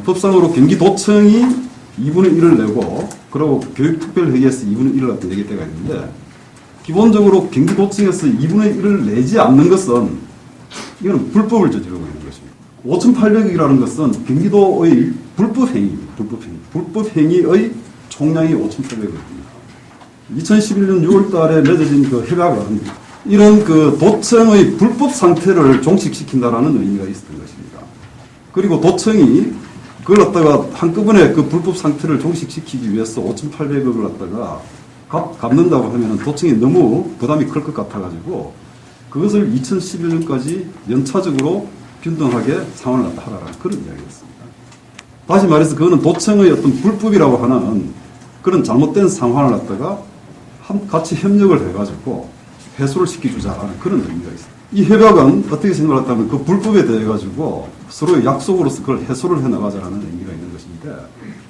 법상으로 경기도청이 2분의 1을 내고 그리고 교육특별회계에서 2분의 1을 갖다 내게 때가 있는데 기본적으로 경기도청에서 2분의 1을 내지 않는 것은 이거는 불법을 저지르고 있는 것입니다. 5,800억이라는 것은 경기도의 불법행위입니다. 불법행위의 총량이 5,800억입니다. 2011년 6월 달에 맺어진 그 협약은 이런 그 도청의 불법 상태를 종식시킨다라는 의미가 있었던 것입니다. 그리고 도청이 그걸 갖다가 한꺼번에 그 불법 상태를 종식시키기 위해서 5,800억을 갖다가 갚는다고 하면 도청이 너무 부담이 클 것 같아가지고 그것을 2011년까지 연차적으로 균등하게 상환을 갖다 하라는 그런 이야기였습니다. 다시 말해서 그거는 도청의 어떤 불법이라고 하는 그런 잘못된 상환을 갖다가 같이 협력을 해가지고 해소를 시켜주자라는 그런 의미가 있습니다. 이 협약은 어떻게 생각했다면 그 불법에 대해 가지고 서로의 약속으로서 그걸 해소를 해나가자라는 의미가 있는 것인데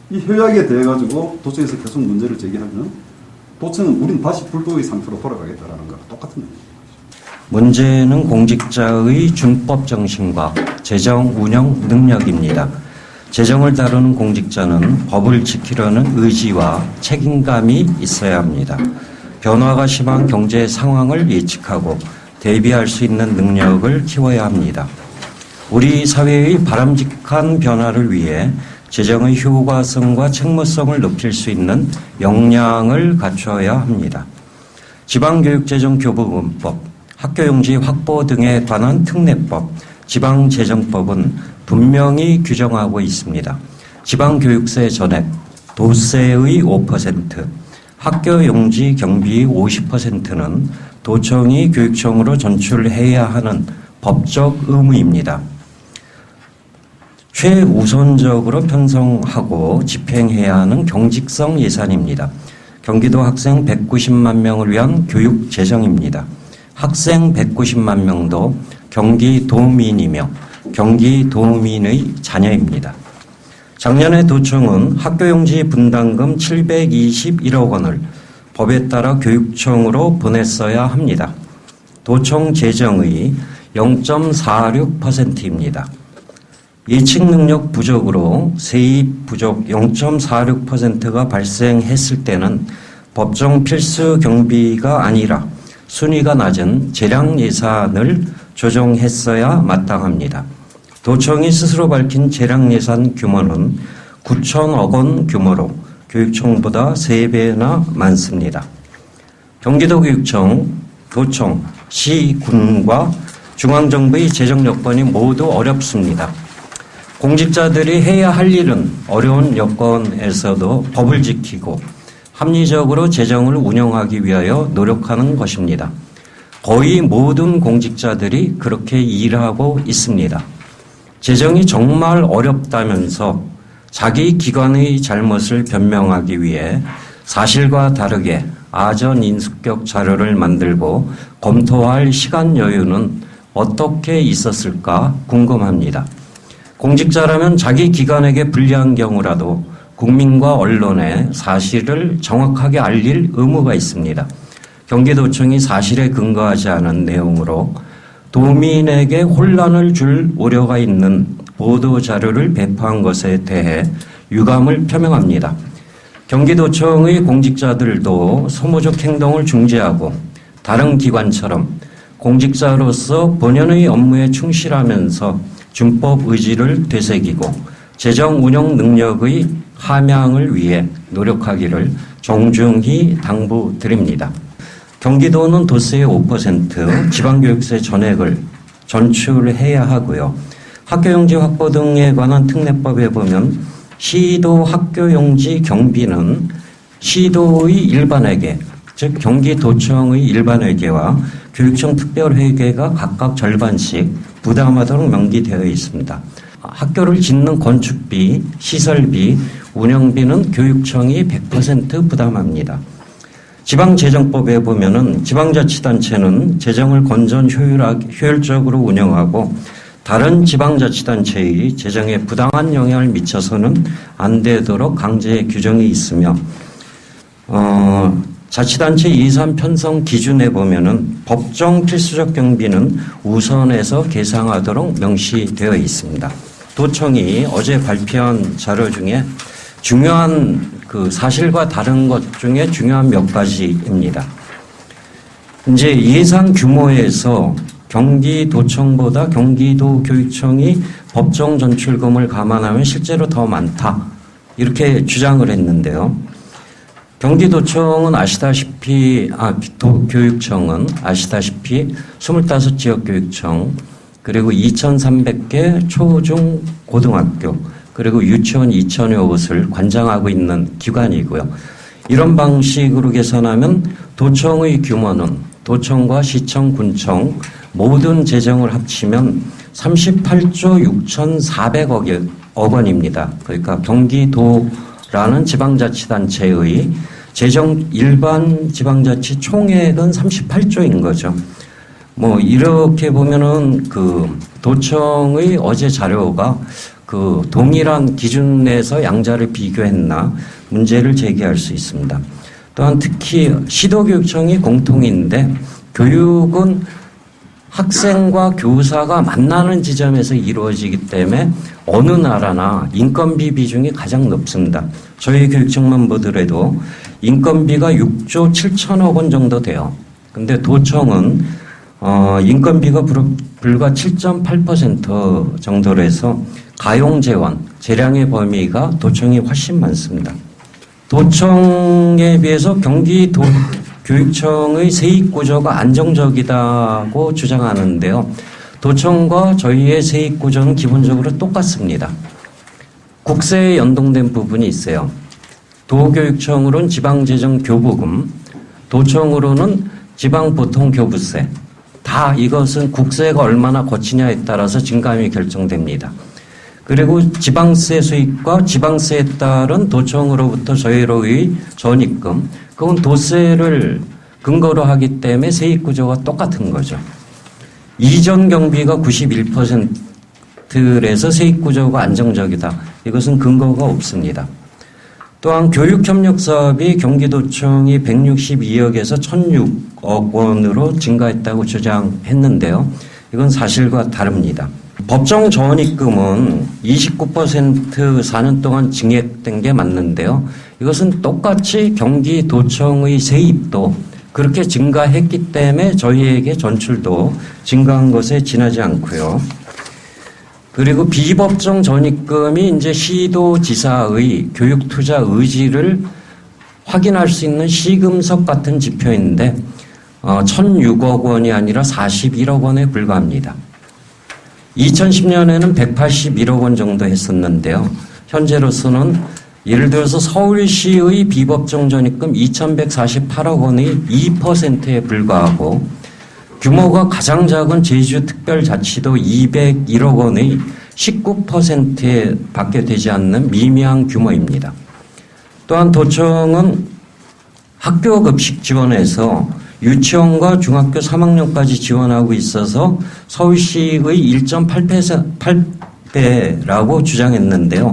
이 협약에 대해 가지고 도청에서 계속 문제를 제기하면 도청은 우린 다시 불법의 상태로 돌아가겠다라는 거랑 똑같은 의미입니다. 문제는 공직자의 준법 정신과 재정 운영 능력입니다. 재정을 다루는 공직자는 법을 지키려는 의지와 책임감이 있어야 합니다. 변화가 심한 경제 상황을 예측하고 대비할 수 있는 능력을 키워야 합니다. 우리 사회의 바람직한 변화를 위해 재정의 효과성과 책무성을 높일 수 있는 역량을 갖춰야 합니다. 지방교육재정교부금법, 학교용지 확보 등에 관한 특례법, 지방재정법은 분명히 규정하고 있습니다. 지방교육세 전액, 도세의 5%, 학교용지 경비의 50%는 도청이 교육청으로 전출해야 하는 법적 의무입니다. 최우선적으로 편성하고 집행해야 하는 경직성 예산입니다. 경기도 학생 190만 명을 위한 교육 재정입니다. 학생 190만 명도 경기도민이며 경기도민의 자녀입니다. 작년에 도청은 학교용지 분담금 721억 원을 법에 따라 교육청으로 보냈어야 합니다. 도청 재정의 0.46%입니다. 예측 능력 부족으로 세입 부족 0.46%가 발생했을 때는 법정 필수 경비가 아니라 순위가 낮은 재량 예산을 조정했어야 마땅합니다. 도청이 스스로 밝힌 재량 예산 규모는 9천억 원 규모로 교육청보다 3배나 많습니다. 경기도교육청, 도청, 시, 군과 중앙정부의 재정 여건이 모두 어렵습니다. 공직자들이 해야 할 일은 어려운 여건에서도 법을 지키고 합리적으로 재정을 운영하기 위하여 노력하는 것입니다. 거의 모든 공직자들이 그렇게 일하고 있습니다. 재정이 정말 어렵다면서 자기 기관의 잘못을 변명하기 위해 사실과 다르게 아전 인수격 자료를 만들고 검토할 시간 여유는 어떻게 있었을까 궁금합니다. 공직자라면 자기 기관에게 불리한 경우라도 국민과 언론에 사실을 정확하게 알릴 의무가 있습니다. 경기도청이 사실에 근거하지 않은 내용으로 도민에게 혼란을 줄 우려가 있는 보도자료를 배포한 것에 대해 유감을 표명합니다. 경기도청의 공직자들도 소모적 행동을 중지하고 다른 기관처럼 공직자로서 본연의 업무에 충실하면서 준법 의지를 되새기고 재정 운영 능력의 함양을 위해 노력하기를 정중히 당부드립니다. 경기도는 도세의 5%, 지방교육세 전액을 전출해야 하고요. 학교용지 확보 등에 관한 특례법에 보면 시도 학교용지 경비는 시도의 일반회계, 즉 경기도청의 일반회계와 교육청 특별회계가 각각 절반씩 부담하도록 명기되어 있습니다. 학교를 짓는 건축비, 시설비, 운영비는 교육청이 100% 부담합니다. 지방재정법에 보면은 지방자치단체는 재정을 건전 효율적으로 운영하고 다른 지방자치단체의 재정에 부당한 영향을 미쳐서는 안 되도록 강제 규정이 있으며 자치단체 예산 편성 기준에 보면은 법정 필수적 경비는 우선해서 계상하도록 명시되어 있습니다. 도청이 어제 발표한 자료 중에 중요한 그 사실과 다른 것 중에 중요한 몇 가지입니다. 이제 예상 규모에서 경기도청보다 경기도교육청이 법정 전출금을 감안하면 실제로 더 많다. 이렇게 주장을 했는데요. 경기도청은 교육청은 아시다시피 25지역교육청, 그리고 2,300개 초중 고등학교, 그리고 유치원 2,000여 곳을 관장하고 있는 기관이고요. 이런 방식으로 계산하면 도청의 규모는 도청과 시청, 군청 모든 재정을 합치면 38조 6,400억 원입니다. 그러니까 경기도라는 지방자치단체의 일반 지방자치 총액은 38조인 거죠. 뭐 이렇게 보면은 그 도청의 어제 자료가 그 동일한 기준에서 양자를 비교했나 문제를 제기할 수 있습니다. 또한 특히 시도교육청이 공통인데 교육은 학생과 교사가 만나는 지점에서 이루어지기 때문에 어느 나라나 인건비 비중이 가장 높습니다. 저희 교육청만 보더라도 인건비가 6조 7천억 원 정도 돼요. 근데 도청은 인건비가 불과 7.8% 정도로 해서 가용재원, 재량의 범위가 도청이 훨씬 많습니다. 도청에 비해서 경기도교육청의 세입구조가 안정적이다고 주장하는데요. 도청과 저희의 세입구조는 기본적으로 똑같습니다. 국세에 연동된 부분이 있어요. 도교육청으로는 지방재정교부금, 도청으로는 지방보통교부세. 다 이것은 국세가 얼마나 거치냐에 따라서 증감이 결정됩니다. 그리고 지방세 수익과 지방세에 따른 도청으로부터 저희로의 전입금, 그건 도세를 근거로 하기 때문에 세입구조가 똑같은 거죠. 이전 경비가 91%에서 세입구조가 안정적이다. 이것은 근거가 없습니다. 또한 교육협력사업이 경기도청이 162억에서 1,006억 원으로 증가했다고 주장했는데요. 이건 사실과 다릅니다. 법정 전입금은 29% 4년 동안 증액된 게 맞는데요. 이것은 똑같이 경기도청의 세입도 그렇게 증가했기 때문에 저희에게 전출도 증가한 것에 지나지 않고요. 그리고 비법정 전입금이 이제 시도지사의 교육 투자 의지를 확인할 수 있는 시금석 같은 지표인데 1,006억 원이 아니라 41억 원에 불과합니다. 2010년에는 181억 원 정도 했었는데요. 현재로서는 예를 들어서 서울시의 비법정 전입금 2,148억 원의 2%에 불과하고 규모가 가장 작은 제주특별자치도 201억 원의 19%에 밖에 되지 않는 미미한 규모입니다. 또한 도청은 학교급식 지원에서 유치원과 중학교 3학년까지 지원하고 있어서 서울시의 1.8배라고 주장했는데요.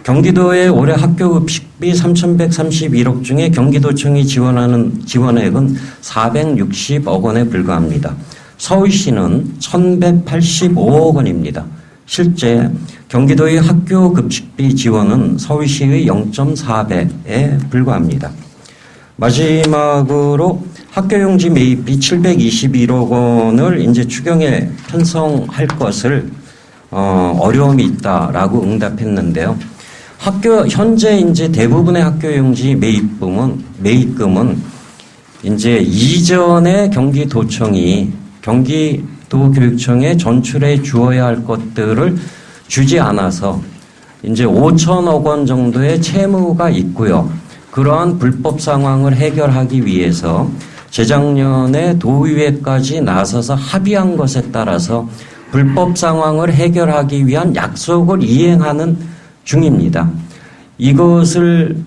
경기도의 올해 학교급식비 3,131억 중에 경기도청이 지원하는 지원액은 460억 원에 불과합니다. 서울시는 1,185억 원입니다. 실제 경기도의 학교급식비 지원은 서울시의 0.4배에 불과합니다. 마지막으로 학교용지 매입비 721억 원을 이제 추경에 편성할 것을 어려움이 있다라고 응답했는데요. 현재 이제 대부분의 학교용지 매입금은 이제 이전에 경기도청이 경기도교육청에 전출해 주어야 할 것들을 주지 않아서 이제 5천억 원 정도의 채무가 있고요. 그러한 불법 상황을 해결하기 위해서 재작년에 도의회까지 나서서 합의한 것에 따라서 불법 상황을 해결하기 위한 약속을 이행하는 중입니다. 이것을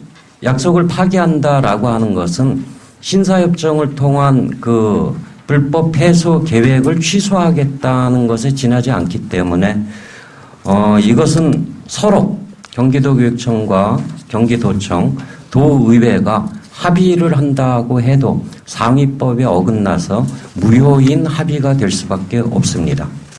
약속을 파기한다라고 하는 것은 신사협정을 통한 그 불법 해소 계획을 취소하겠다는 것에 지나지 않기 때문에 이것은 서로 경기도교육청과 경기도청, 도의회가 합의를 한다고 해도 상위법에 어긋나서 무효인 합의가 될 수밖에 없습니다.